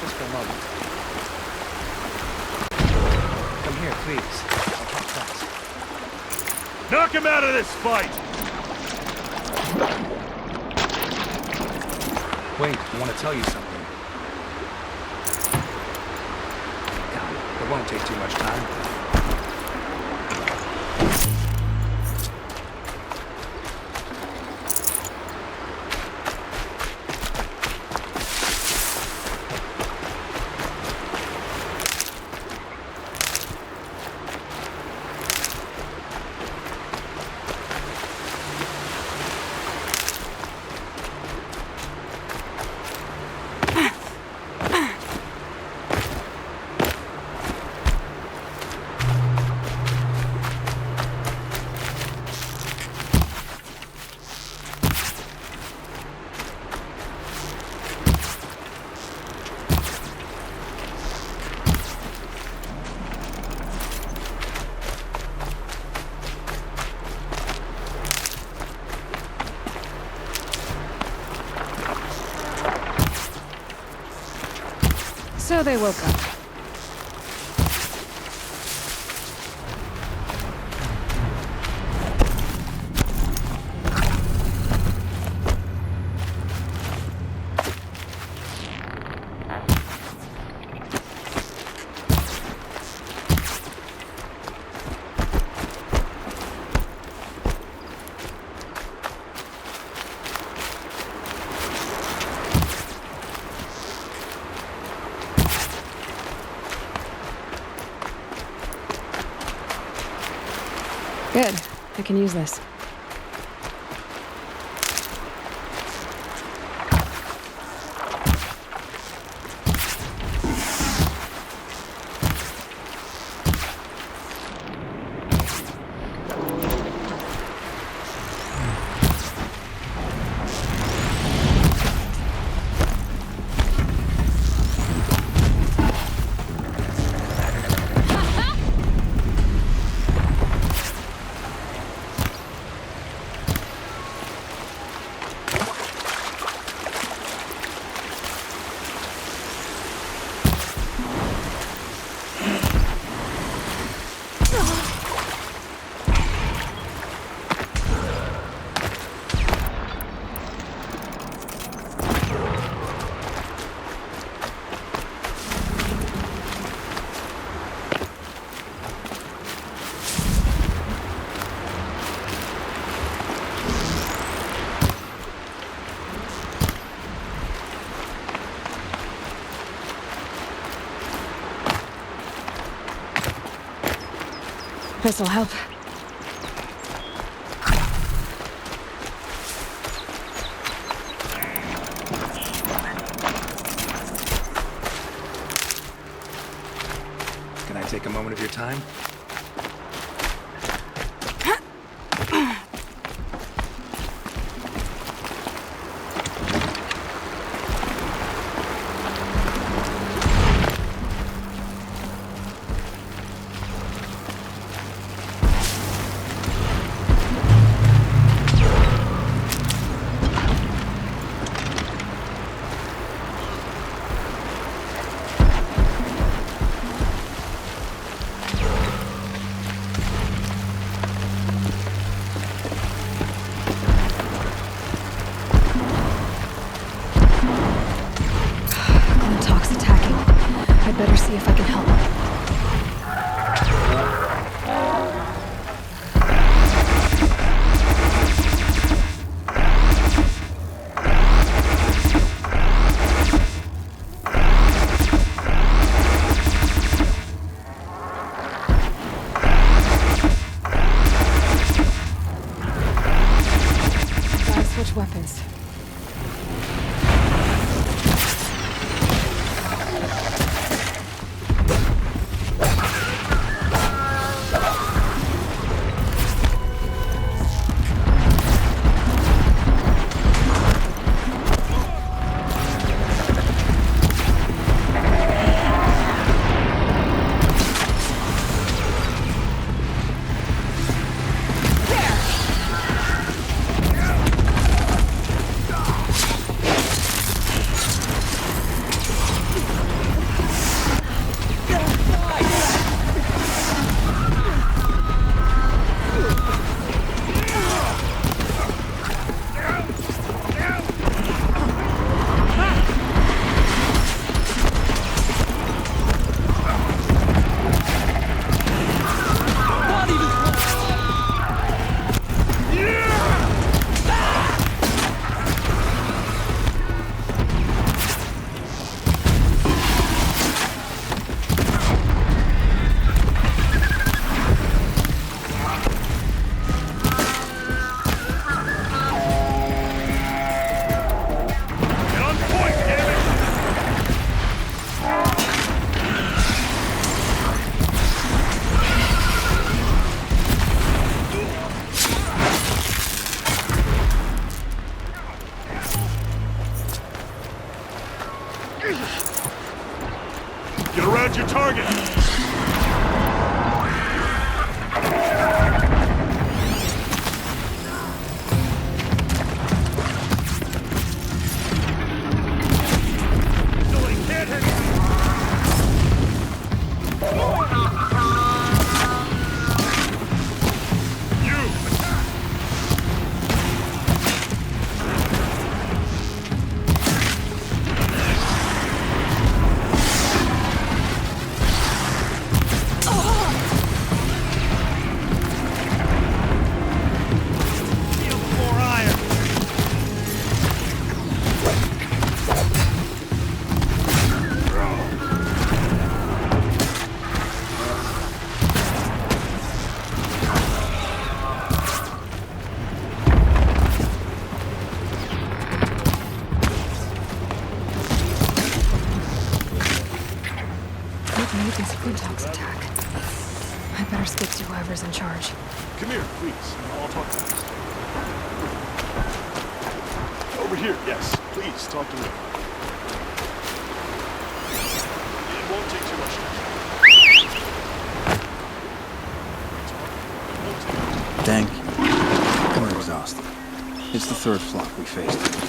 Just for a moment. Come here, please. I'll talk fast. Knock him out of this fight! Wait, I want to tell you something. Come, it won't take too much time. So they woke up. Good. I can use this. This'll help. Can I take a moment of your time? I'd better see if I can help. Gotta switch weapons. Get around your target! Attack. I better speak to whoever's in charge. Come here, please. I'll talk fast. Over here, yes. Please, talk to me. It won't take too much time. Tank, we're exhausted. It's the third flock we faced.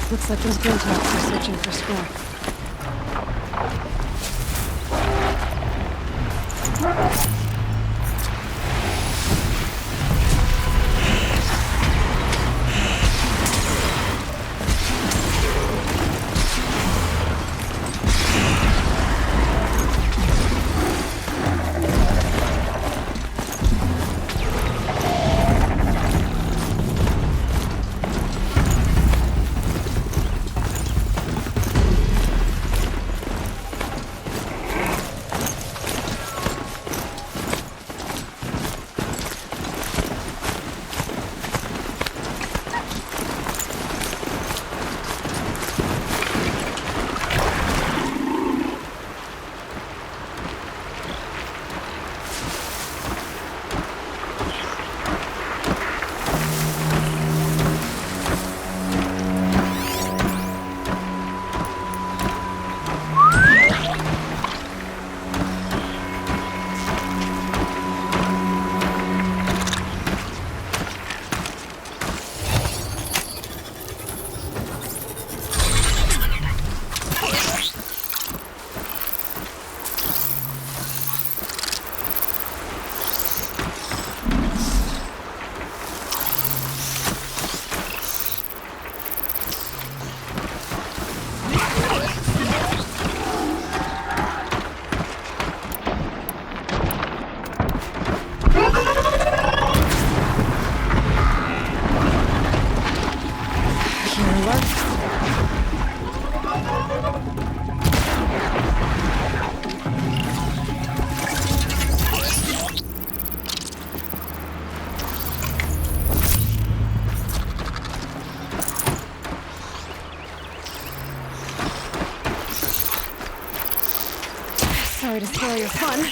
Looks like those Grintox are searching for scrap. all your fun.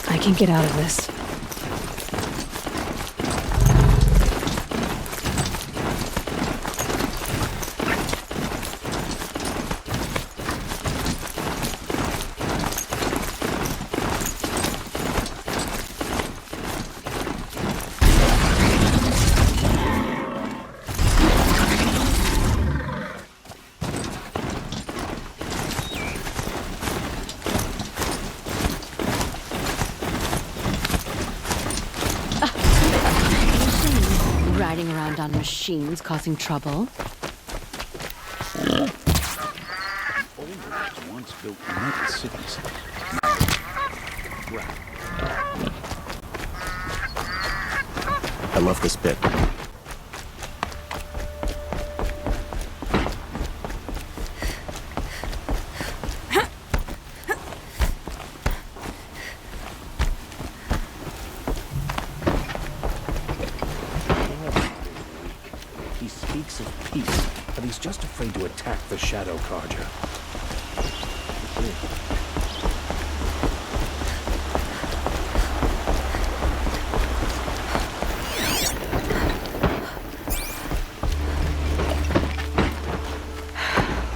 I can get out of this. Riding around on machines causing trouble. Once built united cities. I love this bit. He speaks of peace, but he's just afraid to attack the Shadow Carja.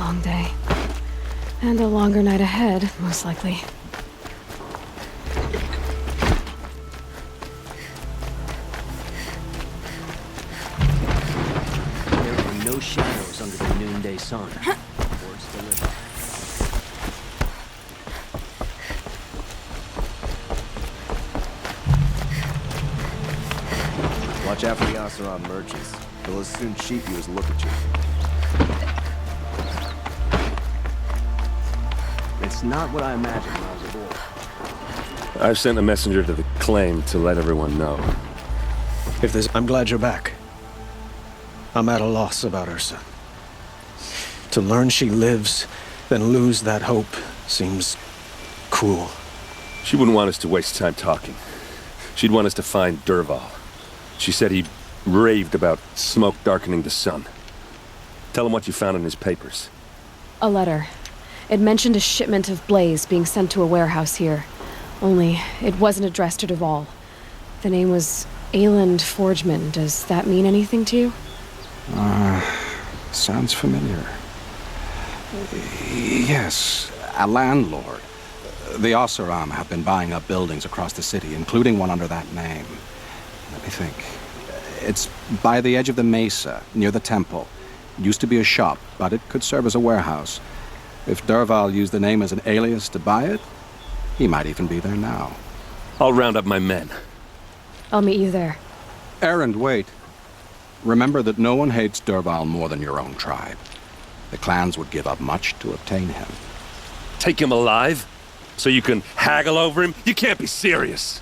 Long day. And a longer night ahead, most likely. There are no shadows under the noonday sun. Words to live by. Watch out for the Oseram merchants. They'll as soon cheat you as look at you. It's not what I imagined when I was aboard. I've sent a messenger to the claim to let everyone know. If there's... I'm glad you're back. I'm at a loss about Ursa. To learn she lives, then lose that hope, seems cruel. She wouldn't want us to waste time talking. She'd want us to find Derval. She said he raved about smoke darkening the sun. Tell him what you found in his papers. A letter. It mentioned a shipment of blaze being sent to a warehouse here. Only, it wasn't addressed to Derval. The name was Ayland Forgeman. Does that mean anything to you? Sounds familiar. Yes, a landlord. The Oseram have been buying up buildings across the city, including one under that name. Let me think. It's by the edge of the mesa, near the temple. Used to be a shop, but it could serve as a warehouse. If Derval used the name as an alias to buy it, he might even be there now. I'll round up my men. I'll meet you there. Erend, wait. Remember that no one hates Derval more than your own tribe. The clans would give up much to obtain him. Take him alive? So you can haggle over him? You can't be serious.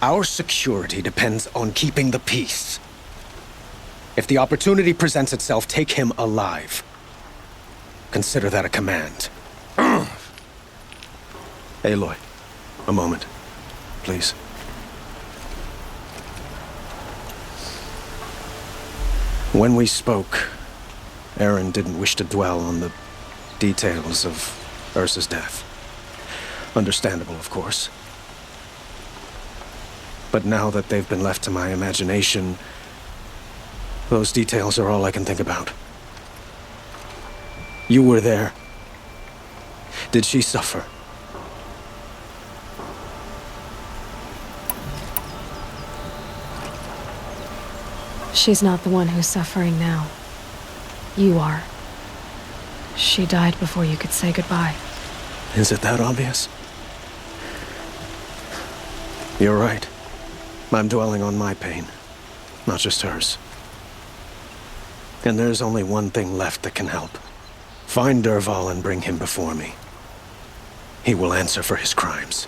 Our security depends on keeping the peace. If the opportunity presents itself, take him alive. Consider that a command. Aloy, a moment, please. When we spoke, Aaron didn't wish to dwell on the details of Ursa's death. Understandable, of course. But now that they've been left to my imagination, those details are all I can think about. You were there. Did she suffer? She's not the one who's suffering now. You are. She died before you could say goodbye. Is it that obvious? You're right. I'm dwelling on my pain, not just hers. And there's only one thing left that can help. Find Derval and bring him before me. He will answer for his crimes.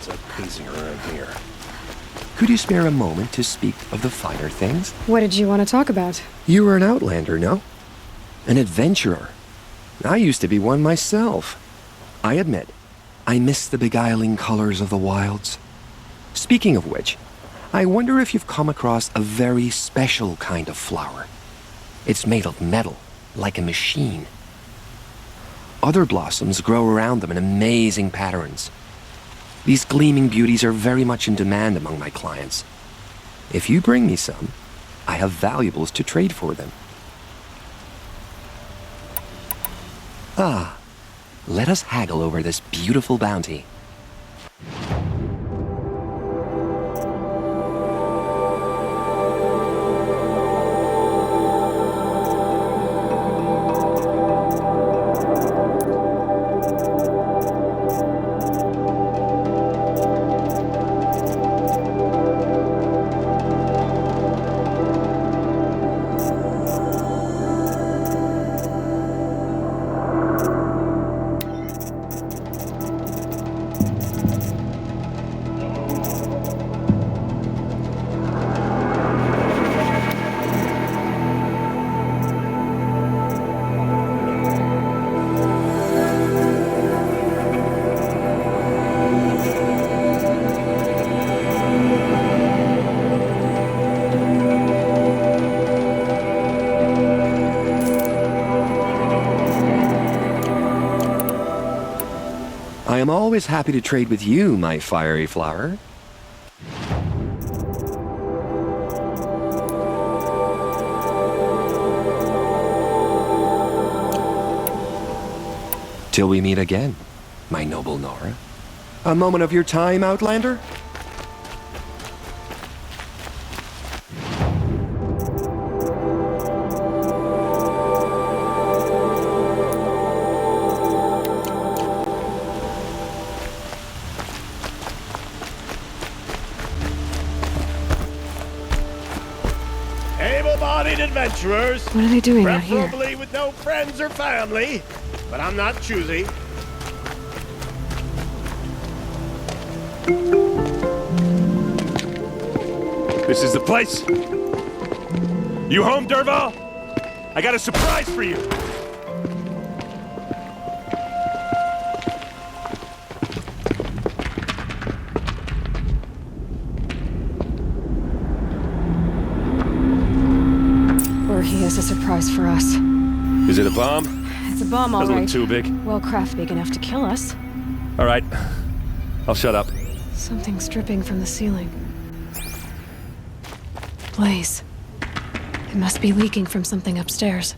Ends up pacing around here. Could you spare a moment to speak of the finer things? What did you want to talk about? You were an outlander, no? An adventurer. I used to be one myself. I admit, I miss the beguiling colors of the wilds. Speaking of which, I wonder if you've come across a very special kind of flower. It's made of metal, like a machine. Other blossoms grow around them in amazing patterns. These gleaming beauties are very much in demand among my clients. If you bring me some, I have valuables to trade for them. Ah, let us haggle over this beautiful bounty. I am always happy to trade with you, my fiery flower. Till we meet again, my noble Nora. A moment of your time, Outlander? Able-bodied adventurers. What are they doing out here? Preferably with no friends or family. But I'm not choosy. This is the place. You home, Derval? I got a surprise for you. Or he has a surprise for us. Is it a bomb? It's a bomb, all Doesn't right. look too big. Well, craft big enough to kill us. All right. I'll shut up. Something's dripping from the ceiling. Blaze. It must be leaking from something upstairs.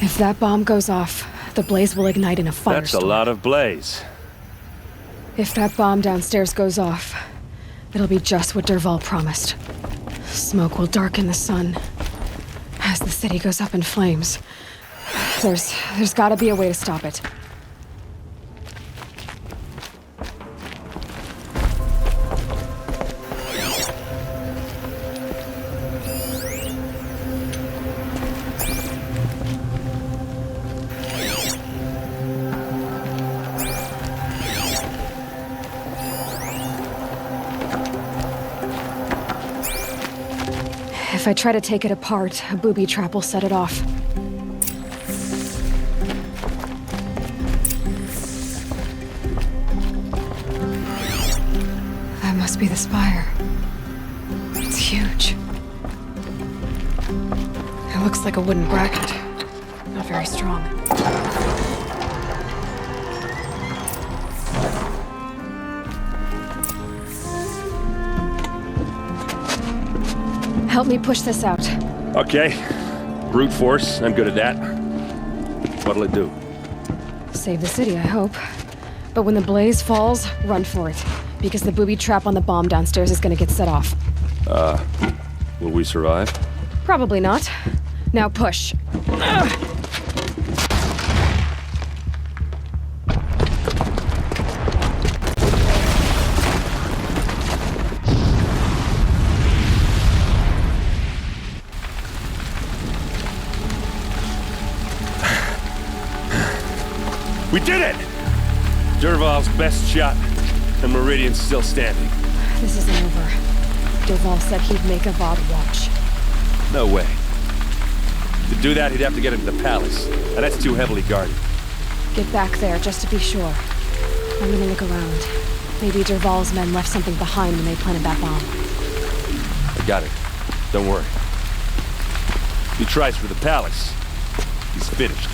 If that bomb goes off, the blaze will ignite in a firestorm. That's a lot of blaze. If that bomb downstairs goes off, it'll be just what Derval promised. Smoke will darken the sun as the city goes up in flames. There's gotta be a way to stop it. If I try to take it apart, a booby trap will set it off. That must be the spire. It's huge. It looks like a wooden bracket. Not very strong. Help me push this out. Okay. Brute force. I'm good at that. What'll it do? Save the city, I hope. But when the blaze falls, run for it. Because the booby trap on the bomb downstairs is gonna get set off. Will we survive? Probably not. Now push. Ugh. We did it! Dervahl's best shot, and Meridian's still standing. This isn't over. Dervahl said he'd make Avad watch. No way. To do that, he'd have to get into the palace, and that's too heavily guarded. Get back there, just to be sure. I'm gonna look around. Maybe Dervahl's men left something behind when they planted that bomb. I got it. Don't worry. If he tries for the palace, he's finished.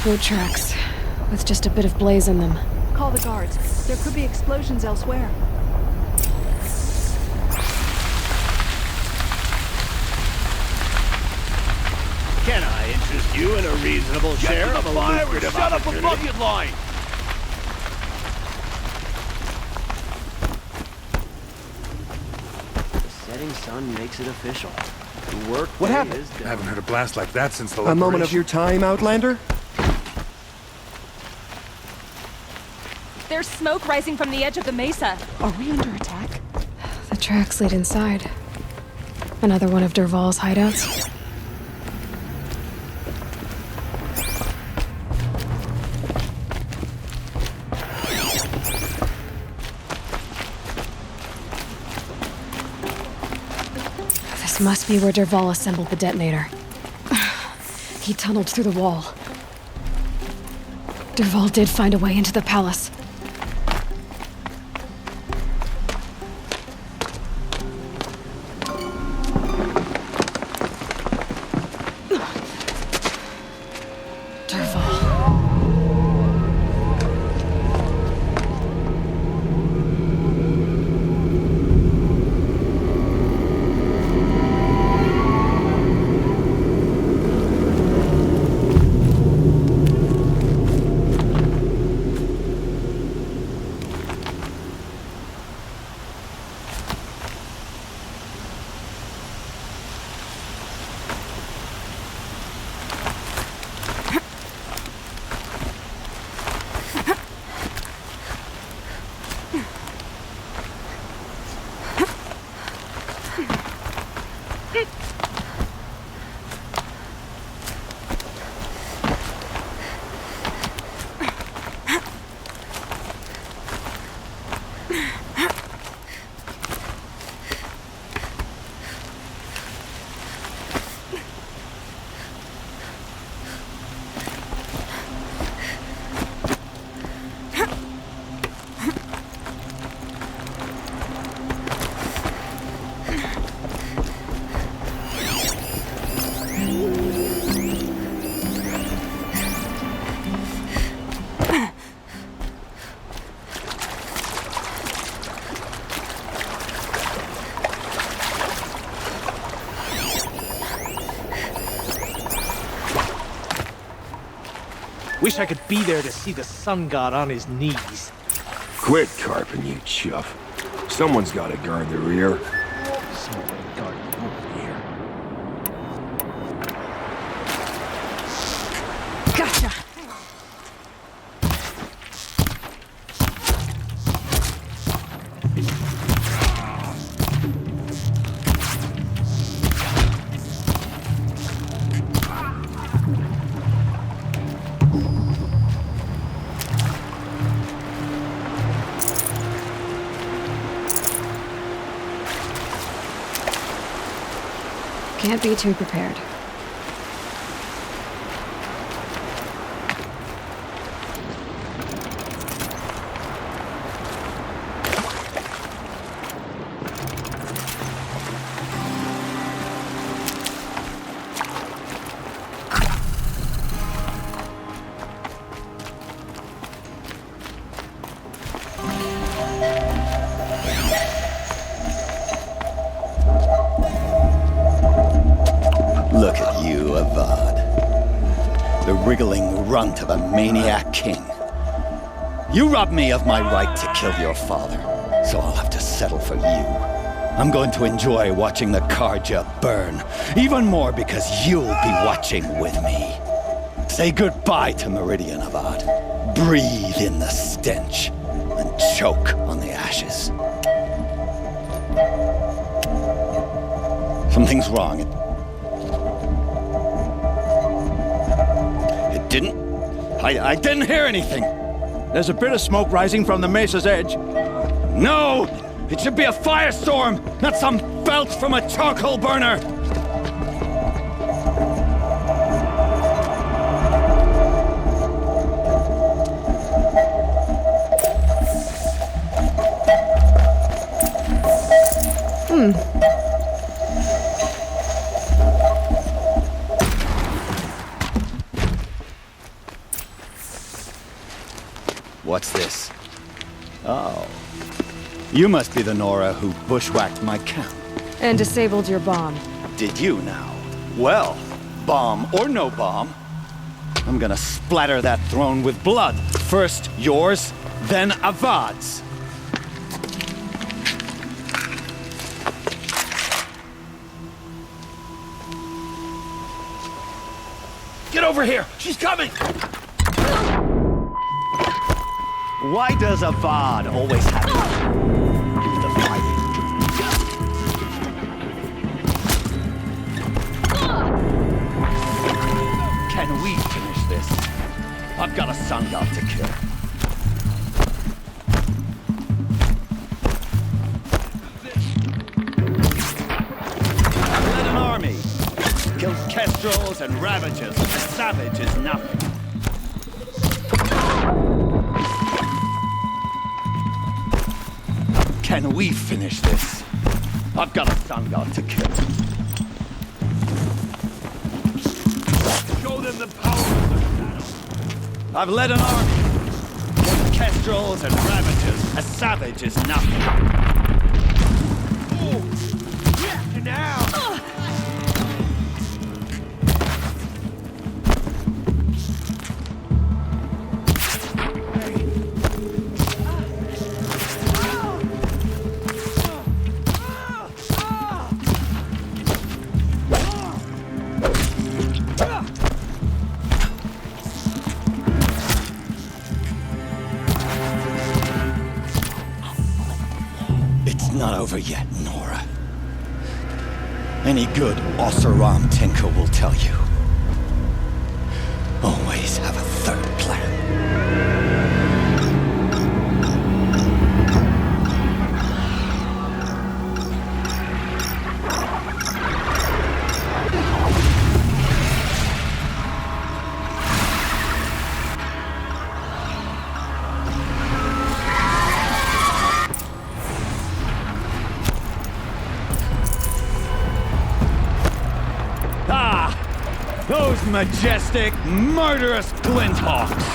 Boat tracks, with just a bit of blaze in them. Call the guards. There could be explosions elsewhere. Can I interest you in a reasonable share of a lucrative Shut up a opportunity? bucket line! The setting sun makes it official. The work What day happened? is I done. haven't heard a blast like that since the A moment of liberation. your time, Outlander? There's smoke rising from the edge of the mesa. Are we under attack? The tracks lead inside. Another one of Dervahl's hideouts. This must be where Dervahl assembled the detonator. He tunneled through the wall. Dervahl did find a way into the palace. Dervahl. Wish I could be there to see the sun god on his knees. Quit carping, you chuff. Someone's gotta guard the rear. Someone guard over here. Gotcha! Can't be too prepared. Look at you, Avad. The wriggling runt of a maniac king. You robbed me of my right to kill your father, so I'll have to settle for you. I'm going to enjoy watching the Karja burn, even more because you'll be watching with me. Say goodbye to Meridian, Avad. Breathe in the stench, and choke on the ashes. Something's wrong. It didn't... I didn't hear anything. There's a bit of smoke rising from the mesa's edge. No! It should be a firestorm, not some belch from a charcoal burner! What's this? Oh. You must be the Nora who bushwhacked my camp. And disabled your bomb. Did you now? Well, bomb or no bomb, I'm gonna splatter that throne with blood. First yours, then Avad's. Get over here! She's coming! Why does Avad always have to do the fighting? Can we finish this? I've got a sun god to kill. I've led an army. Killed kestrels and ravagers. A savage is nothing. Can we finish this? I've got a sun god to kill. Show them the power of the shadow. I've led an army. Killed kestrels and ravagers. A savage is nothing. Now! It's not over yet, Nora. Any good Oseram tinker will tell you. Always have a third plan. Those majestic, murderous glinthawks!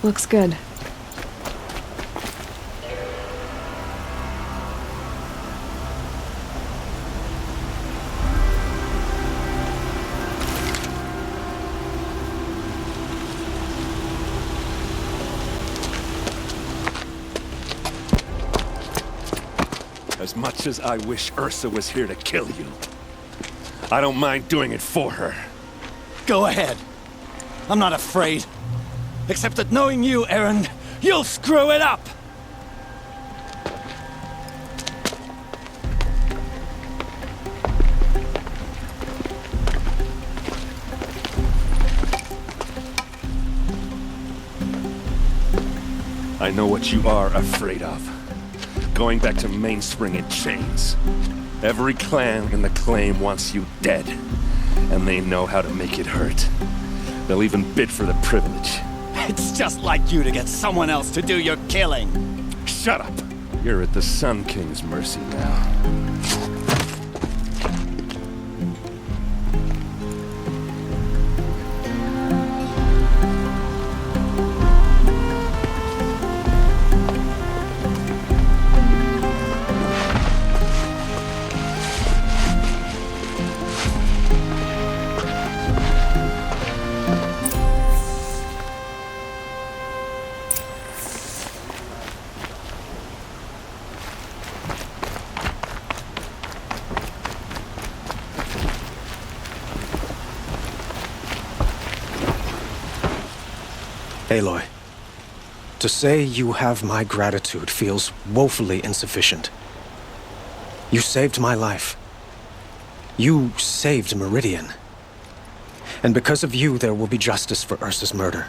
Looks good. As much as I wish Ursa was here to kill you, I don't mind doing it for her. Go ahead. I'm not afraid. Except that knowing you, Aaron, you'll screw it up! I know what you are afraid of. Going back to Mainspring in chains. Every clan in the claim wants you dead. And they know how to make it hurt. They'll even bid for the privilege. It's just like you to get someone else to do your killing. Shut up! You're at the Sun King's mercy now. Aloy, to say you have my gratitude feels woefully insufficient. You saved my life. You saved Meridian. And because of you, there will be justice for Ursa's murder.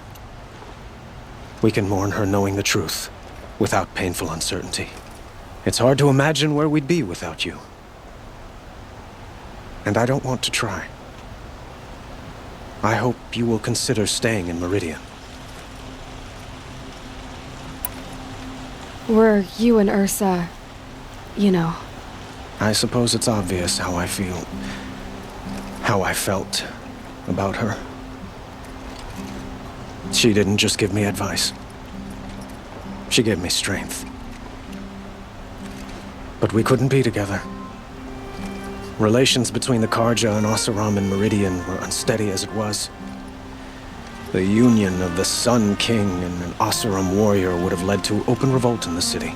We can mourn her knowing the truth, without painful uncertainty. It's hard to imagine where we'd be without you. And I don't want to try. I hope you will consider staying in Meridian. Were you and Ursa, you know? I suppose it's obvious how I feel. How I felt about her. She didn't just give me advice. She gave me strength. But we couldn't be together. Relations between the Karja and Oseram and Meridian were unsteady as it was. The union of the Sun King and an Oseram warrior would have led to open revolt in the city.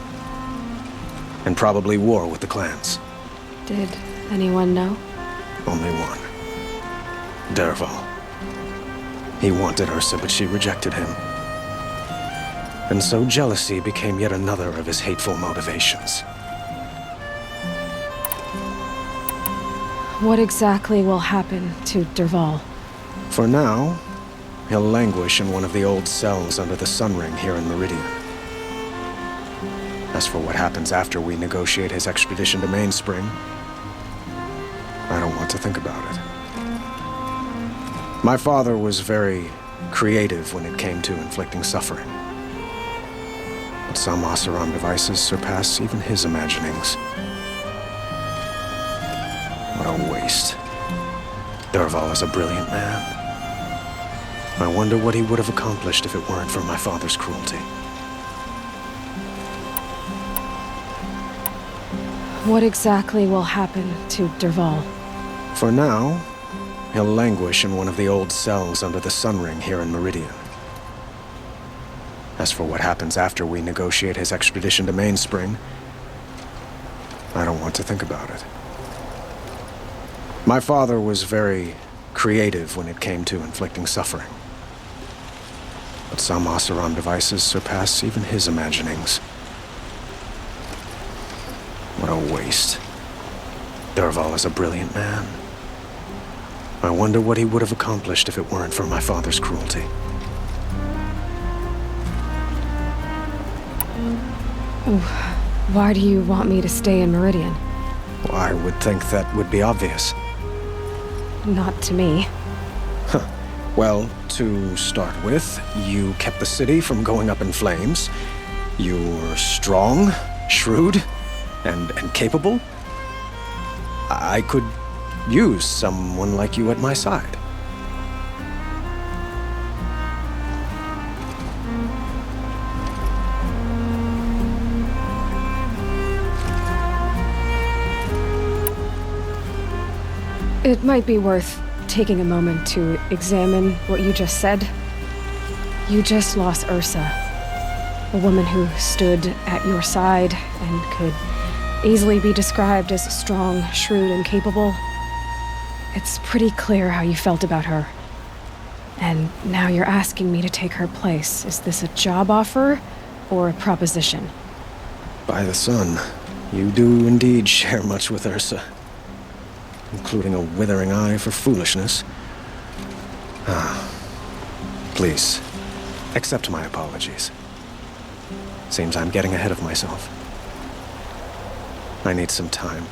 And probably war with the clans. Did anyone know? Only one. Dervahl. He wanted Ursa, but she rejected him. And so jealousy became yet another of his hateful motivations. What exactly will happen to Dervahl? For now, he'll languish in one of the old cells under the Sun Ring here in Meridian. As for what happens after we negotiate his extradition to Mainspring, I don't want to think about it. My father was very creative when it came to inflicting suffering. But some Oseram devices surpass even his imaginings. What a waste. Dervahl is a brilliant man. I wonder what he would have accomplished if it weren't for my father's cruelty. What exactly will happen to Dervahl? For now, he'll languish in one of the old cells under the Sun Ring here in Meridian. As for what happens after we negotiate his extradition to Mainspring, I don't want to think about it. My father was very creative when it came to inflicting suffering. But some Oseram devices surpass even his imaginings. What a waste. Dervahl is a brilliant man. I wonder what he would have accomplished if it weren't for my father's cruelty. Why do you want me to stay in Meridian? Well, I would think that would be obvious. Not to me. Well, to start with, you kept the city from going up in flames. You were strong, shrewd, and capable. I could use someone like you at my side. It might be worth taking a moment to examine what you just said. You just lost Ursa, a woman who stood at your side and could easily be described as strong, shrewd, and capable. It's pretty clear how you felt about her. And now you're asking me to take her place. Is this a job offer or a proposition? By the sun, you do indeed share much with Ursa, including a withering eye for foolishness. Please, accept my apologies. Seems I'm getting ahead of myself. I need some time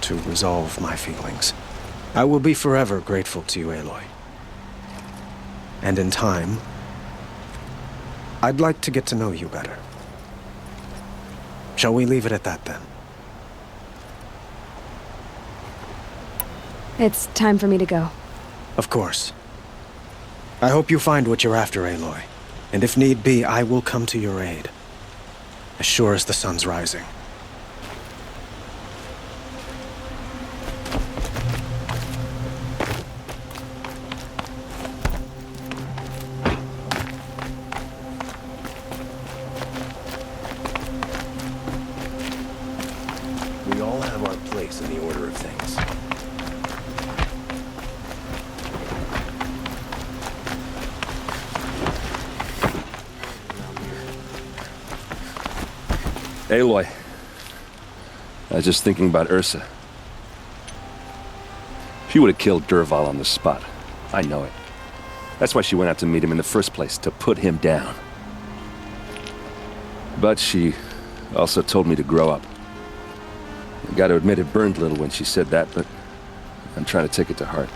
to resolve my feelings. I will be forever grateful to you, Aloy. And in time, I'd like to get to know you better. Shall we leave it at that, then? It's time for me to go. Of course. I hope you find what you're after, Aloy. And if need be, I will come to your aid. As sure as the sun's rising. We all have our place in the order of things. Aloy, I was just thinking about Ursa. She would have killed Dervahl on the spot. I know it. That's why she went out to meet him in the first place, to put him down. But she also told me to grow up. I gotta admit it burned a little when she said that, but I'm trying to take it to heart.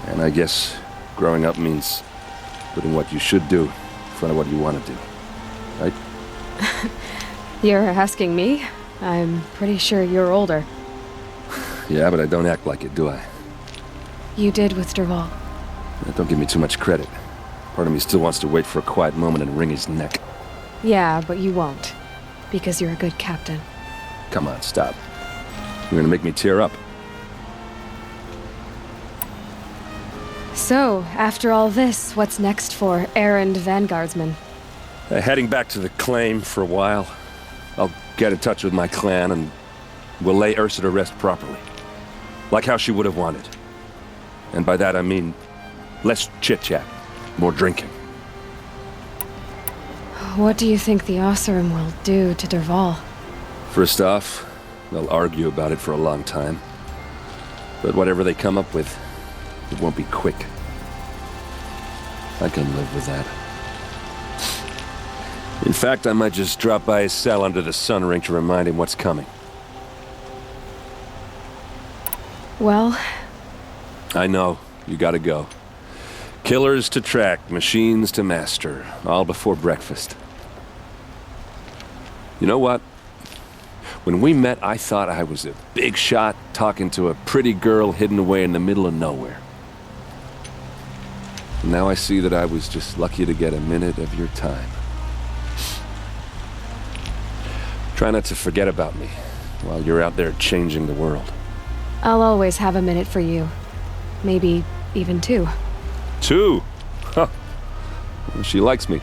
And I guess growing up means putting what you should do in front of what you want to do. Right? You're asking me? I'm pretty sure you're older. Yeah, but I don't act like it, do I? You did with Dervahl. Don't give me too much credit. Part of me still wants to wait for a quiet moment and wring his neck. Yeah, but you won't. Because you're a good captain. Come on, stop. You're gonna make me tear up. So, after all this, what's next for errand vanguardsman? Heading back to the claim for a while. I'll get in touch with my clan and we'll lay Ursa to rest properly. Like how she would have wanted. And by that I mean less chit-chat, more drinking. What do you think the Oseram will do to Dervahl? First off, they'll argue about it for a long time. But whatever they come up with, it won't be quick. I can live with that. In fact, I might just drop by his cell under the sun ring to remind him what's coming. Well... I know. You gotta go. Killers to track, machines to master, all before breakfast. You know what? When we met, I thought I was a big shot talking to a pretty girl hidden away in the middle of nowhere. And now I see that I was just lucky to get a minute of your time. Try not to forget about me while you're out there changing the world. I'll always have a minute for you. Maybe even two. 2? Huh. Well, she likes me.